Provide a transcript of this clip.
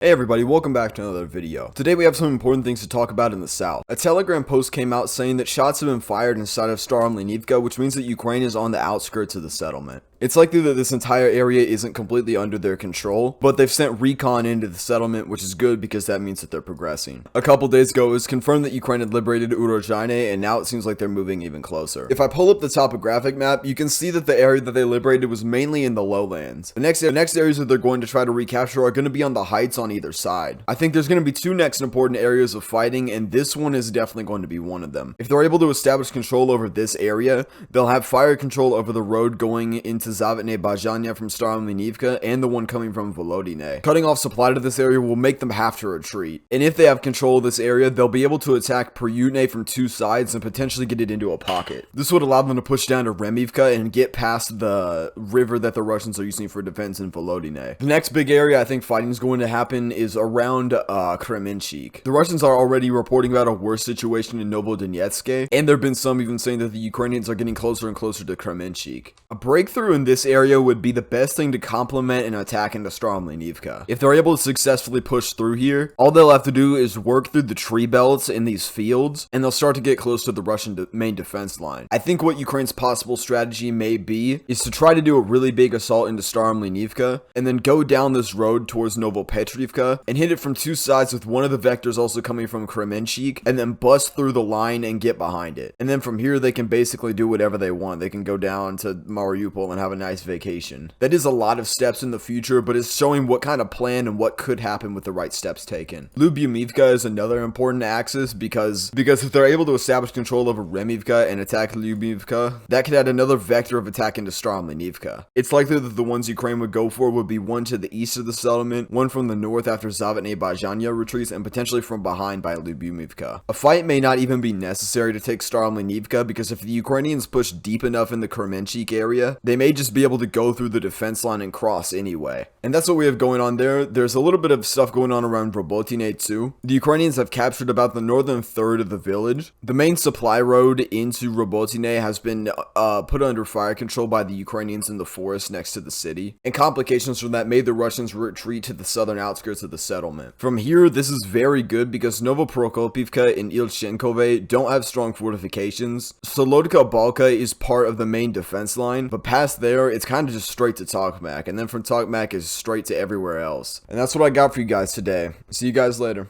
Hey everybody, welcome back to another video. Today we have some important things to talk about in the south. A Telegram post came out saying that shots have been fired inside of Stronghold, which means that Ukraine is on the outskirts of the settlement. It's likely that this entire area isn't completely under their control, but they've sent recon into the settlement, which is good because that means that they're progressing. A couple days ago, it was confirmed that Ukraine had liberated Urozhaine, and now it seems like they're moving even closer. If I pull up the topographic map, you can see that the area that they liberated was mainly in the lowlands. The next areas that they're going to try to recapture are going to be on the heights on either side. I think there's going to be two next important areas of fighting, and this one is definitely going to be one of them. If they're able to establish control over this area, they'll have fire control over the road going into Zaporizhzhia from Stronghold and the one coming from Volodine. Cutting off supply to this area will make them have to retreat. And if they have control of this area, they'll be able to attack Prigozhin from two sides and potentially get it into a pocket. This would allow them to push down to Remivka and get past the river that the Russians are using for defense in Volodine. The next big area I think fighting is going to happen is around Kreminna. The Russians are already reporting about a worse situation in Novodonetsk, and there have been some even saying that the Ukrainians are getting closer and closer to Kreminna. A breakthrough in this area would be the best thing to complement an attack into Stronghold. If they're able to successfully push through here, all they'll have to do is work through the tree belts in these fields, and they'll start to get close to the Russian main defense line. I think what Ukraine's possible strategy may be is to try to do a really big assault into Stronghold, and then go down this road towards Novopetrivka, and hit it from two sides with one of the vectors also coming from Kreminna, and then bust through the line and get behind it. And then from here, they can basically do whatever they want. They can go down to Mariupol and have a nice vacation. That is a lot of steps in the future, but it's showing what kind of plan and what could happen with the right steps taken. Lyubimivka is another important axis because if they're able to establish control over Remivka and attack Lyubimivka, that could add another vector of attack into Stronghold. It's likely that the ones Ukraine would go for would be one to the east of the settlement, one from the north after Zaporizhzhia retreats, and potentially from behind by Lyubimivka. A fight may not even be necessary to take Stronghold because if the Ukrainians push deep enough in the Kreminna area, they may just be able to go through the defense line and cross anyway. And that's what we have going on there. There's a little bit of stuff going on around Robotine too. The Ukrainians have captured about the northern third of the village. The main supply road into Robotine has been put under fire control by the Ukrainians in the forest next to the city, and complications from that made the Russians retreat to the southern outskirts of the settlement. From here, this is very good because Novoprokopivka and Ilchenkove don't have strong fortifications. Solodka Balka is part of the main defense line, but past there, it's kind of just straight to Tokmak, and then from Tokmak is straight to everywhere else. And that's what I got for you guys today. See you guys later.